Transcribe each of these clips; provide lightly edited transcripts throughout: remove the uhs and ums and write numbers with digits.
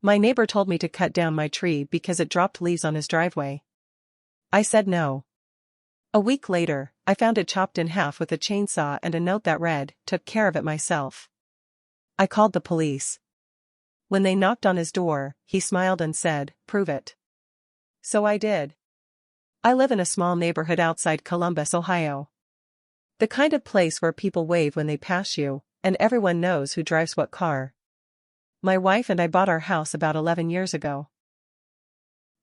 My neighbor told me to cut down my tree because it dropped leaves on his driveway. I said no. A week later, I found it chopped in half with a chainsaw and a note that read, "Took care of it myself." I called the police. When they knocked on his door, he smiled and said, "Prove it." So I did. I live in a small neighborhood outside Columbus, Ohio. The kind of place where people wave when they pass you, and everyone knows who drives what car. My wife and I bought our house about 11 years ago.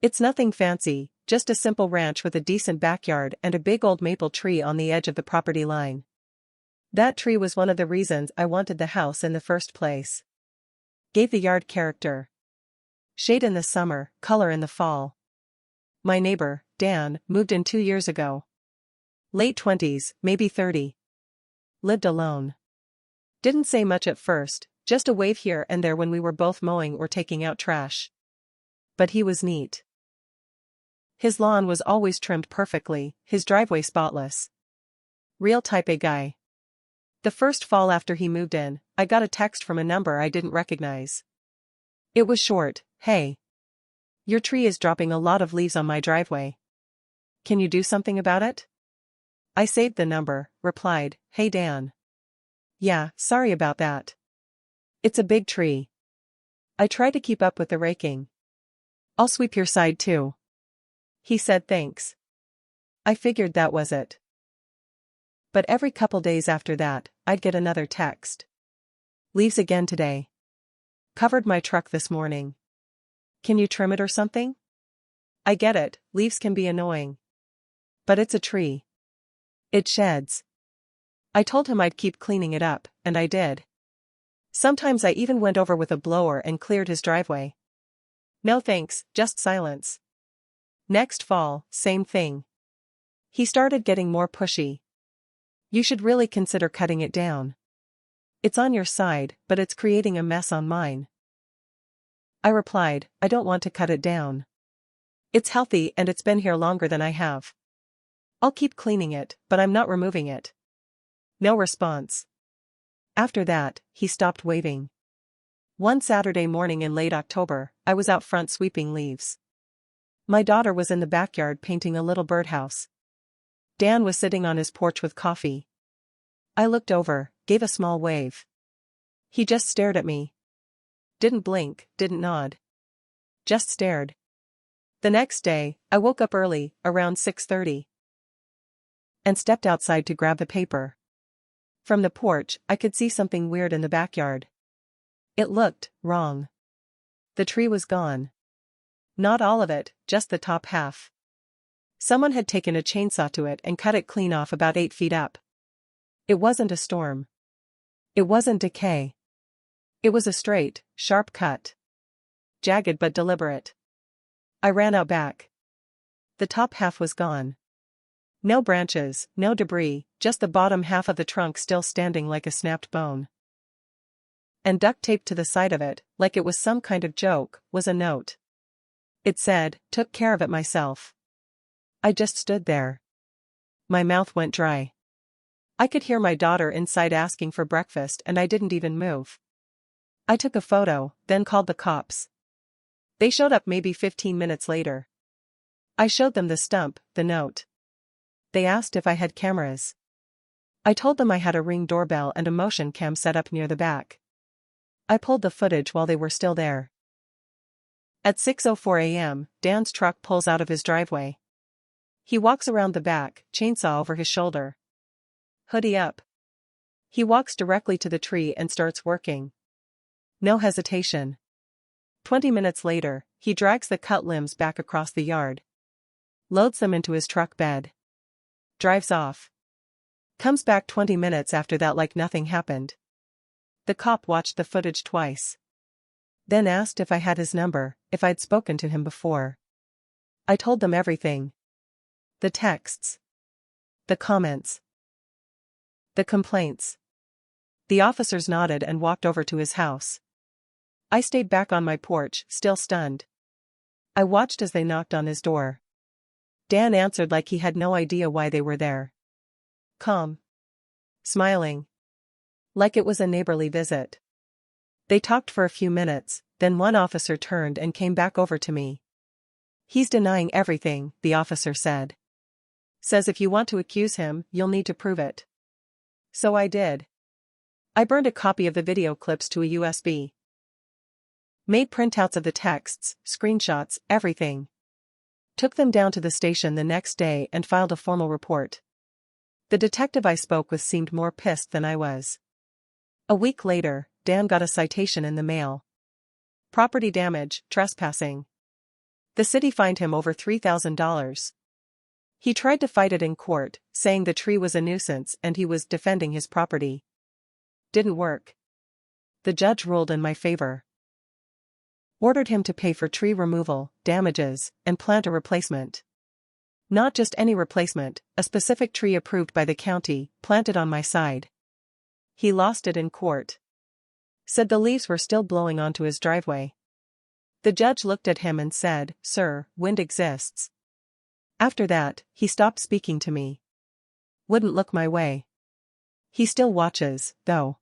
It's nothing fancy, just a simple ranch with a decent backyard and a big old maple tree on the edge of the property line. That tree was one of the reasons I wanted the house in the first place. Gave the yard character. Shade in the summer, color in the fall. My neighbor, Dan, moved in 2 years ago. Late 20s, maybe 30. Lived alone. Didn't say much at first, just a wave here and there when we were both mowing or taking out trash. But he was neat. His lawn was always trimmed perfectly, his driveway spotless. Real type A guy. The first fall after he moved in, I got a text from a number I didn't recognize. It was short, "Hey. Your tree is dropping a lot of leaves on my driveway. Can you do something about it?" I saved the number, replied, "Hey Dan. Yeah, sorry about that. It's a big tree. I try to keep up with the raking. I'll sweep your side too." He said thanks. I figured that was it. But every couple days after that, I'd get another text. "Leaves again today. Covered my truck this morning. Can you trim it or something?" I get it, leaves can be annoying. But it's a tree. It sheds. I told him I'd keep cleaning it up, and I did. Sometimes I even went over with a blower and cleared his driveway. No thanks, just silence. Next fall, same thing. He started getting more pushy. "You should really consider cutting it down. It's on your side, but it's creating a mess on mine." I replied, "I don't want to cut it down. It's healthy and it's been here longer than I have. I'll keep cleaning it, but I'm not removing it." No response. After that, he stopped waving. One Saturday morning in late October, I was out front sweeping leaves. My daughter was in the backyard painting a little birdhouse. Dan was sitting on his porch with coffee. I looked over, gave a small wave. He just stared at me. Didn't blink, didn't nod. Just stared. The next day, I woke up early, around 6:30. And stepped outside to grab the paper. From the porch, I could see something weird in the backyard. It looked wrong. The tree was gone. Not all of it, just the top half. Someone had taken a chainsaw to it and cut it clean off about 8 feet up. It wasn't a storm. It wasn't decay. It was a straight, sharp cut. Jagged but deliberate. I ran out back. The top half was gone. No branches, no debris, just the bottom half of the trunk still standing like a snapped bone. And duct taped to the side of it, like it was some kind of joke, was a note. It said, "Took care of it myself." I just stood there. My mouth went dry. I could hear my daughter inside asking for breakfast and I didn't even move. I took a photo, then called the cops. They showed up maybe 15 minutes later. I showed them the stump, the note. They asked if I had cameras. I told them I had a Ring doorbell and a motion cam set up near the back. I pulled the footage while they were still there. At 6:04 a.m., Dan's truck pulls out of his driveway. He walks around the back, chainsaw over his shoulder. Hoodie up. He walks directly to the tree and starts working. No hesitation. 20 minutes later, he drags the cut limbs back across the yard. Loads them into his truck bed. Drives off. Comes back 20 minutes after that like nothing happened. The cop watched the footage twice. Then asked if I had his number, if I'd spoken to him before. I told them everything. The texts. The comments. The complaints. The officers nodded and walked over to his house. I stayed back on my porch, still stunned. I watched as they knocked on his door. Dan answered like he had no idea why they were there. Calm. Smiling. Like it was a neighborly visit. They talked for a few minutes, Then one officer turned and came back over to me. "He's denying everything," the officer said. "Says if you want to accuse him, you'll need to prove it." So I did. I burned a copy of the video clips to a USB. Made printouts of the texts, screenshots, everything. Took them down to the station the next day and filed a formal report. The detective I spoke with seemed more pissed than I was. A week later, Dan got a citation in the mail. Property damage, trespassing. The city fined him over $3,000. He tried to fight it in court, saying the tree was a nuisance and he was defending his property. Didn't work. The judge ruled in my favor. Ordered him to pay for tree removal, damages, and plant a replacement. Not just any replacement, a specific tree approved by the county, planted on my side. He lost it in court. Said the leaves were still blowing onto his driveway. The judge looked at him and said, "Sir, wind exists." After that, he stopped speaking to me. Wouldn't look my way. He still watches, though.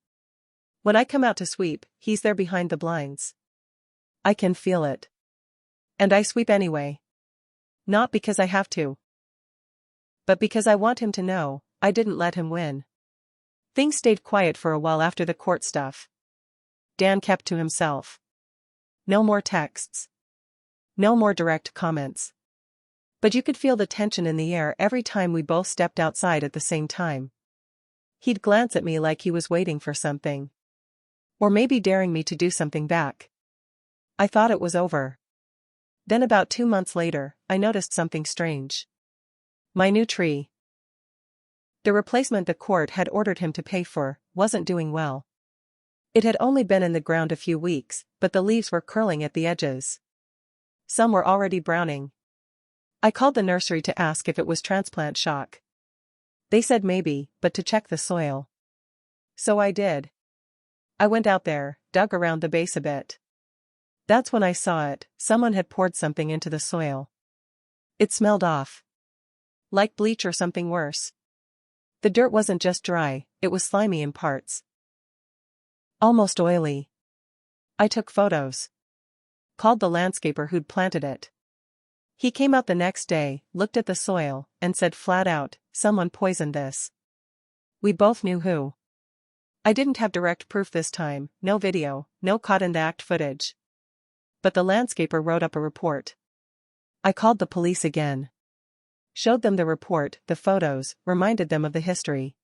When I come out to sweep, he's there behind the blinds. I can feel it. And I sweep anyway. Not because I have to, but because I want him to know I didn't let him win. Things stayed quiet for a while after the court stuff. Dan kept to himself. No more texts. No more direct comments. But you could feel the tension in the air every time we both stepped outside at the same time. He'd glance at me like he was waiting for something. Or maybe daring me to do something back. I thought it was over. Then about 2 months later, I noticed something strange. My new tree. The replacement the court had ordered him to pay for wasn't doing well. It had only been in the ground a few weeks, but the leaves were curling at the edges. Some were already browning. I called the nursery to ask if it was transplant shock. They said maybe, but to check the soil. So I did. I went out there, dug around the base a bit. That's when I saw it. Someone had poured something into the soil. It smelled off. Like bleach or something worse. The dirt wasn't just dry, it was slimy in parts. Almost oily. I took photos. Called the landscaper who'd planted it. He came out the next day, looked at the soil, and said flat out, "Someone poisoned this." We both knew who. I didn't have direct proof this time, no video, no caught-in-the-act footage. But the landscaper wrote up a report. I called the police again. Showed them the report, the photos, reminded them of the history.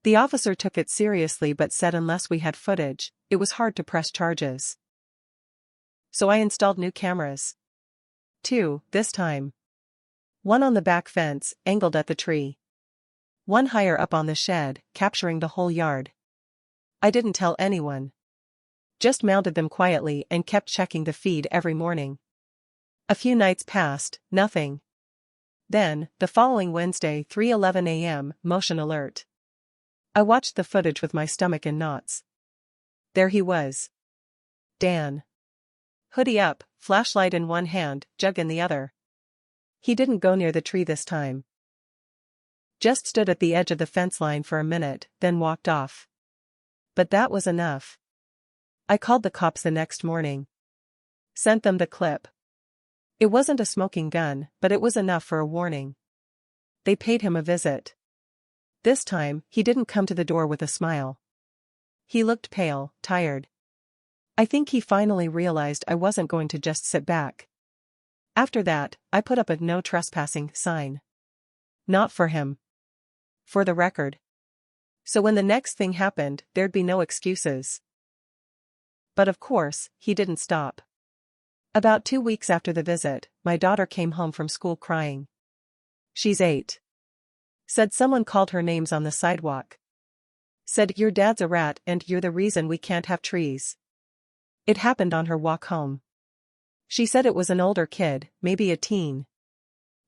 The officer took it seriously but said unless we had footage, it was hard to press charges. So I installed new cameras. 2, this time. One on the back fence, angled at the tree. One higher up on the shed, capturing the whole yard. I didn't tell anyone. Just mounted them quietly and kept checking the feed every morning. A few nights passed, nothing. Then, the following Wednesday 3:11 a.m., motion alert. I watched the footage with my stomach in knots. There he was. Dan. Hoodie up, flashlight in one hand, jug in the other. He didn't go near the tree this time. Just stood at the edge of the fence line for a minute, then walked off. But that was enough. I called the cops the next morning. Sent them the clip. It wasn't a smoking gun, but it was enough for a warning. They paid him a visit. This time, he didn't come to the door with a smile. He looked pale, tired. I think he finally realized I wasn't going to just sit back. After that, I put up a "no trespassing" sign. Not for him. For the record. So when the next thing happened, there'd be no excuses. But of course, he didn't stop. About 2 weeks after the visit, my daughter came home from school crying. She's 8. Said someone called her names on the sidewalk. Said, "Your dad's a rat and you're the reason we can't have trees." It happened on her walk home. She said it was an older kid, maybe a teen.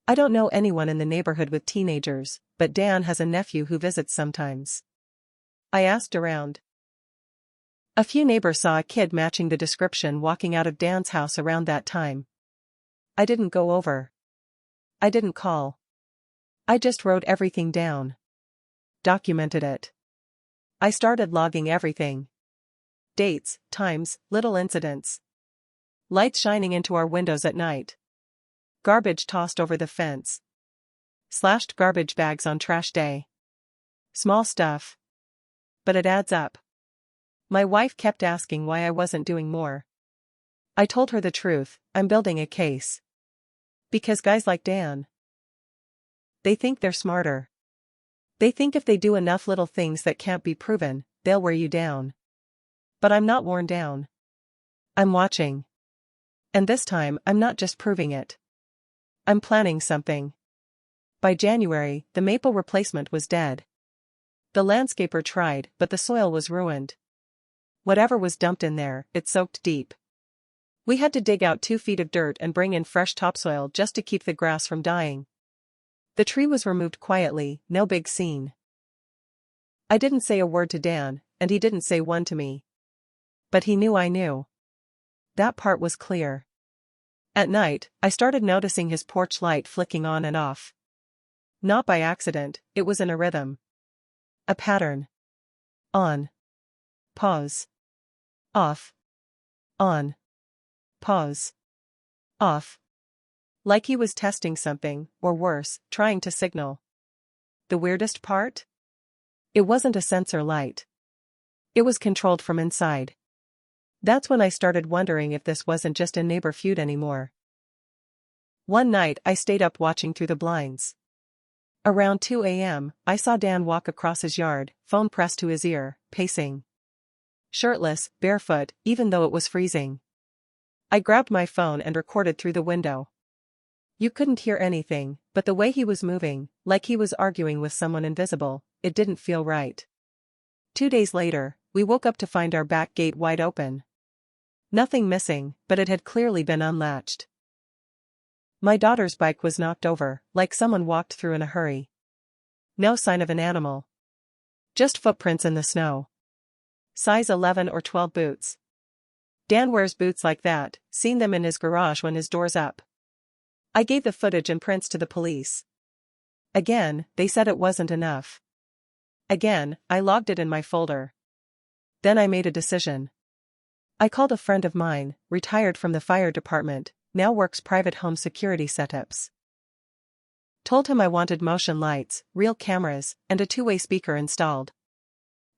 I don't know anyone in the neighborhood with teenagers, but Dan has a nephew who visits sometimes. I asked around. A few neighbors saw a kid matching the description walking out of Dan's house around that time. I didn't go over. I didn't call. I just wrote everything down. Documented it. I started logging everything. Dates, times, little incidents. Lights shining into our windows at night. Garbage tossed over the fence. Slashed garbage bags on trash day. Small stuff. But it adds up. My wife kept asking why I wasn't doing more. I told her the truth, I'm building a case. Because guys like Dan, they think they're smarter. They think if they do enough little things that can't be proven, they'll wear you down. But I'm not worn down. I'm watching. And this time, I'm not just proving it. I'm planning something. By January, the maple replacement was dead. The landscaper tried, but the soil was ruined. Whatever was dumped in there, it soaked deep. We had to dig out 2 feet of dirt and bring in fresh topsoil just to keep the grass from dying. The tree was removed quietly, no big scene. I didn't say a word to Dan, and he didn't say one to me. But he knew I knew. That part was clear. At night, I started noticing his porch light flicking on and off. Not by accident, it was in a rhythm. A pattern. On. Pause. Off. On. Pause. Off. Like he was testing something, or worse, trying to signal. The weirdest part? It wasn't a sensor light. It was controlled from inside. That's when I started wondering if this wasn't just a neighbor feud anymore. One night I stayed up watching through the blinds. Around 2 a.m., I saw Dan walk across his yard, phone pressed to his ear, pacing. Shirtless, barefoot, even though it was freezing. I grabbed my phone and recorded through the window. You couldn't hear anything, but the way he was moving, like he was arguing with someone invisible, it didn't feel right. 2 days later, we woke up to find our back gate wide open. Nothing missing, but it had clearly been unlatched. My daughter's bike was knocked over, like someone walked through in a hurry. No sign of an animal. Just footprints in the snow. Size 11 or 12 boots. Dan wears boots like that, seen them in his garage when his door's up. I gave the footage and prints to the police. Again, they said it wasn't enough. Again, I logged it in my folder. Then I made a decision. I called a friend of mine, retired from the fire department, now works private home security setups. Told him I wanted motion lights, real cameras, and a 2-way speaker installed.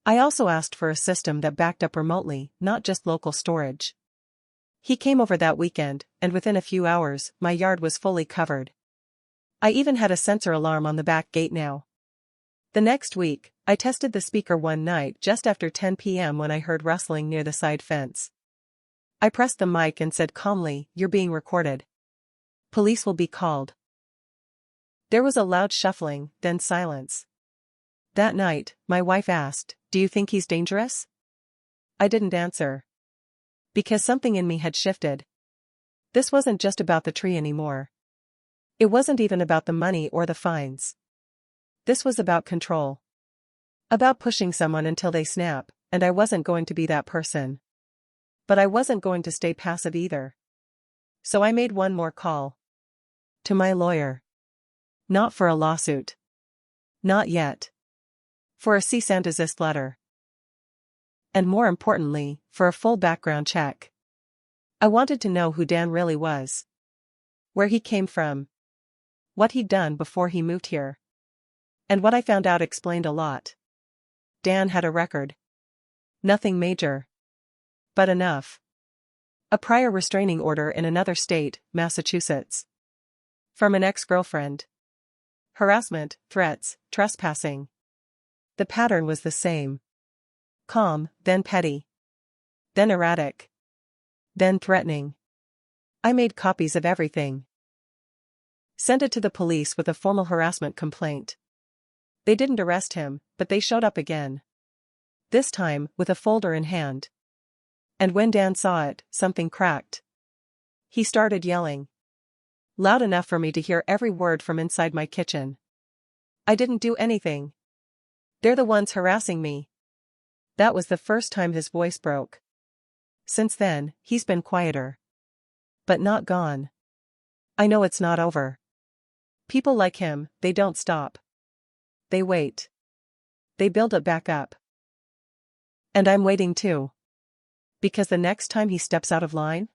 I also asked for a system that backed up remotely, not just local storage. He came over that weekend, and within a few hours, my yard was fully covered. I even had a sensor alarm on the back gate now. The next week, I tested the speaker one night just after 10 p.m. when I heard rustling near the side fence. I pressed the mic and said calmly, "You're being recorded. Police will be called." There was a loud shuffling, then silence. That night, my wife asked, "Do you think he's dangerous?" I didn't answer. Because something in me had shifted. This wasn't just about the tree anymore. It wasn't even about the money or the fines. This was about control. About pushing someone until they snap, and I wasn't going to be that person. But I wasn't going to stay passive either. So I made one more call. To my lawyer. Not for a lawsuit. Not yet. For a cease and desist letter. And more importantly, for a full background check. I wanted to know who Dan really was. Where he came from. What he'd done before he moved here. And what I found out explained a lot. Dan had a record. Nothing major. But enough. A prior restraining order in another state, Massachusetts. From an ex-girlfriend. Harassment, threats, trespassing. The pattern was the same. Calm, then petty. Then erratic. Then threatening. I made copies of everything. Sent it to the police with a formal harassment complaint. They didn't arrest him, but they showed up again. This time, with a folder in hand. And when Dan saw it, something cracked. He started yelling. Loud enough for me to hear every word from inside my kitchen. I didn't do anything. They're the ones harassing me. That was the first time his voice broke. Since then, he's been quieter. But not gone. I know it's not over. People like him, they don't stop. They wait. They build it back up. And I'm waiting too. Because the next time he steps out of line,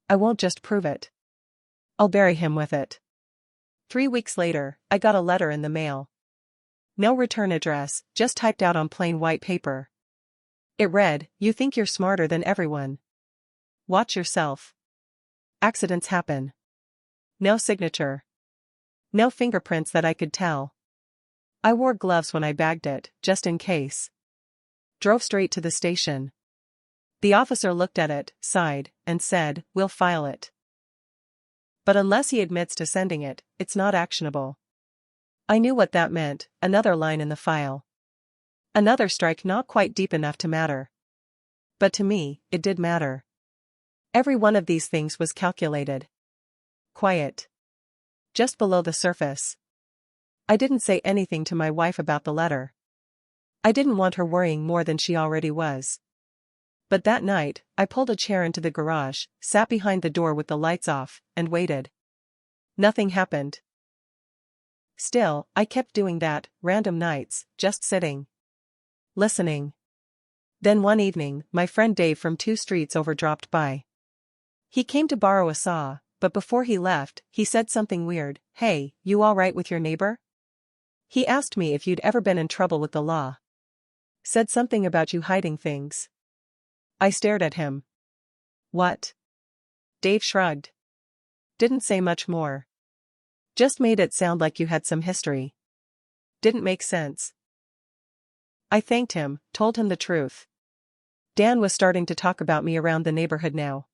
I won't just prove it. I'll bury him with it. 3 weeks later, I got a letter in the mail. No return address, just typed out on plain white paper. It read, "You think you're smarter than everyone. Watch yourself. Accidents happen." No signature. No fingerprints that I could tell. I wore gloves when I bagged it, just in case. Drove straight to the station. The officer looked at it, sighed, and said, "We'll file it. But unless he admits to sending it, it's not actionable." I knew what that meant, another line in the file. Another strike not quite deep enough to matter. But to me, it did matter. Every one of these things was calculated. Quiet. Just below the surface. I didn't say anything to my wife about the letter. I didn't want her worrying more than she already was. But that night, I pulled a chair into the garage, sat behind the door with the lights off, and waited. Nothing happened. Still, I kept doing that, random nights, just sitting. Listening. Then one evening, my friend Dave from 2 streets over dropped by. He came to borrow a saw, but before he left, he said something weird. "Hey, you all right with your neighbor?" He asked me if you'd ever been in trouble with the law. Said something about you hiding things. I stared at him. What? Dave shrugged. Didn't say much more. Just made it sound like you had some history. Didn't make sense. I thanked him, told him the truth. Dan was starting to talk about me around the neighborhood now.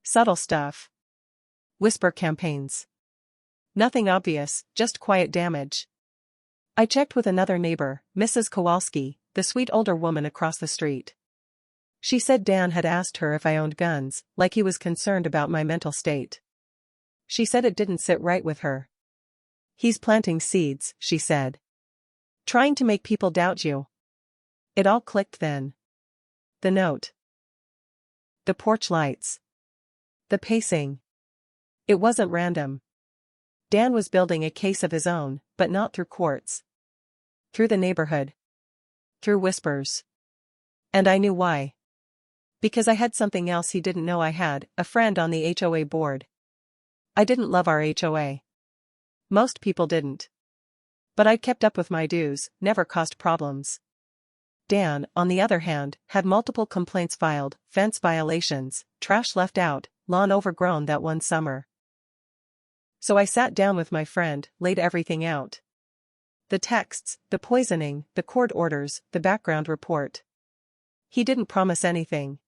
Subtle stuff. Whisper campaigns. Nothing obvious, just quiet damage. I checked with another neighbor, Mrs. Kowalski, the sweet older woman across the street. She said Dan had asked her if I owned guns, like he was concerned about my mental state. She said it didn't sit right with her. "He's planting seeds," she said. "Trying to make people doubt you." It all clicked then. The note. The porch lights. The pacing. It wasn't random. Dan was building a case of his own, but not through courts. Through the neighborhood. Through whispers. And I knew why. Because I had something else he didn't know I had, a friend on the HOA board. I didn't love our HOA. Most people didn't. But I'd kept up with my dues, never caused problems. Dan, on the other hand, had multiple complaints filed, fence violations, trash left out, lawn overgrown that one summer. So I sat down with my friend, laid everything out. The texts, the poisoning, the court orders, the background report. He didn't promise anything.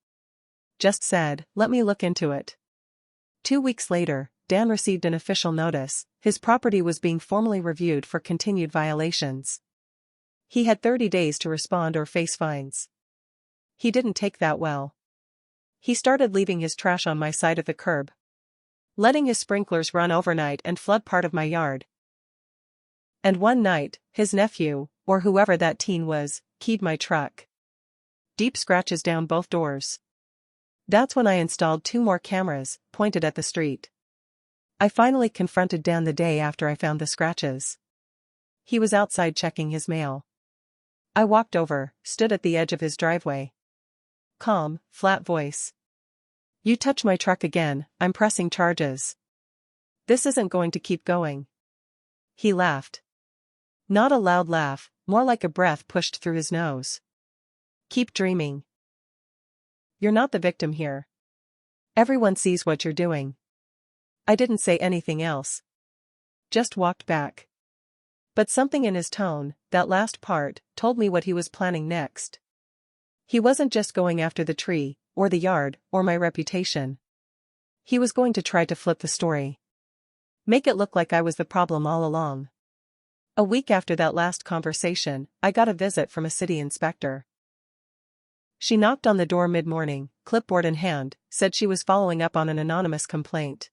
Just said, "Let me look into it." 2 weeks later, Dan received an official notice. His property was being formally reviewed for continued violations. He had 30 days to respond or face fines. He didn't take that well. He started leaving his trash on my side of the curb. Letting his sprinklers run overnight and flood part of my yard. And one night, his nephew, or whoever that teen was, keyed my truck. Deep scratches down both doors. That's when I installed 2 more cameras, pointed at the street. I finally confronted Dan the day after I found the scratches. He was outside checking his mail. I walked over, stood at the edge of his driveway. Calm, flat voice. "You touch my truck again, I'm pressing charges. This isn't going to keep going." He laughed. Not a loud laugh, more like a breath pushed through his nose. "Keep dreaming. You're not the victim here. Everyone sees what you're doing." I didn't say anything else. Just walked back. But something in his tone, that last part, told me what he was planning next. He wasn't just going after the tree, or the yard, or my reputation. He was going to try to flip the story. Make it look like I was the problem all along. A week after that last conversation, I got a visit from a city inspector. She knocked on the door mid-morning, clipboard in hand, said she was following up on an anonymous complaint.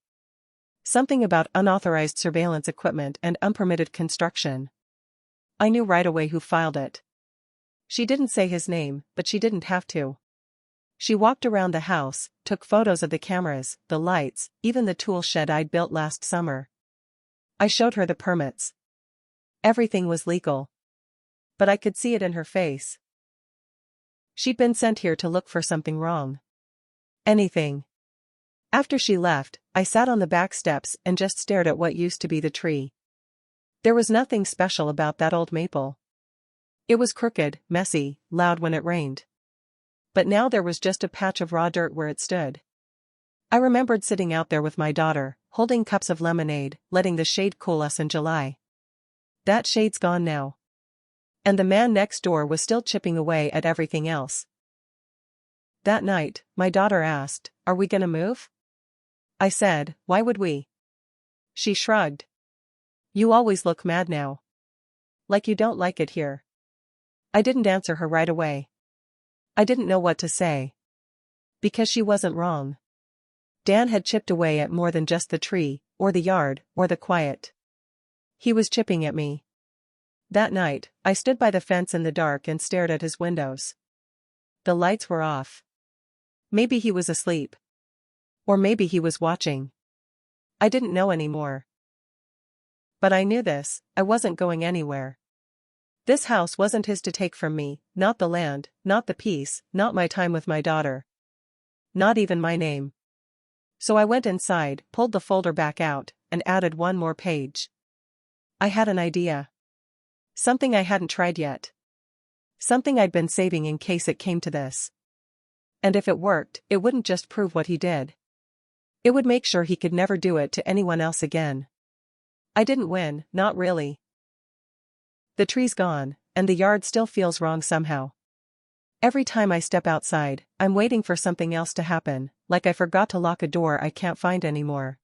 Something about unauthorized surveillance equipment and unpermitted construction. I knew right away who filed it. She didn't say his name, but she didn't have to. She walked around the house, took photos of the cameras, the lights, even the tool shed I'd built last summer. I showed her the permits. Everything was legal. But I could see it in her face. She'd been sent here to look for something wrong. Anything. After she left, I sat on the back steps and just stared at what used to be the tree. There was nothing special about that old maple. It was crooked, messy, loud when it rained. But now there was just a patch of raw dirt where it stood. I remembered sitting out there with my daughter, holding cups of lemonade, letting the shade cool us in July. That shade's gone now. And the man next door was still chipping away at everything else. That night, my daughter asked, "Are we gonna move?" I said, "Why would we?" She shrugged. "You always look mad now. Like you don't like it here." I didn't answer her right away. I didn't know what to say. Because she wasn't wrong. Dan had chipped away at more than just the tree, or the yard, or the quiet. He was chipping at me. That night, I stood by the fence in the dark and stared at his windows. The lights were off. Maybe he was asleep. Or maybe he was watching. I didn't know anymore. But I knew this, I wasn't going anywhere. This house wasn't his to take from me, not the land, not the peace, not my time with my daughter. Not even my name. So I went inside, pulled the folder back out, and added one more page. I had an idea. Something I hadn't tried yet. Something I'd been saving in case it came to this. And if it worked, it wouldn't just prove what he did. It would make sure he could never do it to anyone else again. I didn't win, not really. The tree's gone, and the yard still feels wrong somehow. Every time I step outside, I'm waiting for something else to happen, like I forgot to lock a door I can't find anymore.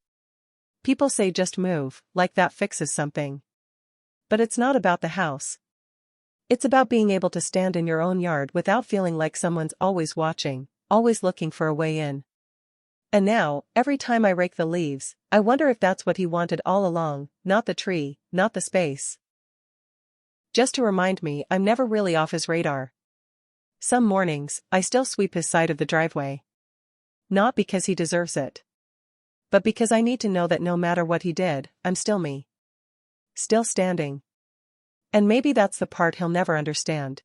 People say just move, like that fixes something. But it's not about the house. It's about being able to stand in your own yard without feeling like someone's always watching, always looking for a way in. And now, every time I rake the leaves, I wonder if that's what he wanted all along, not the tree, not the space. Just to remind me I'm never really off his radar. Some mornings, I still sweep his side of the driveway. Not because he deserves it. But because I need to know that no matter what he did, I'm still me. Still standing. And maybe that's the part he'll never understand.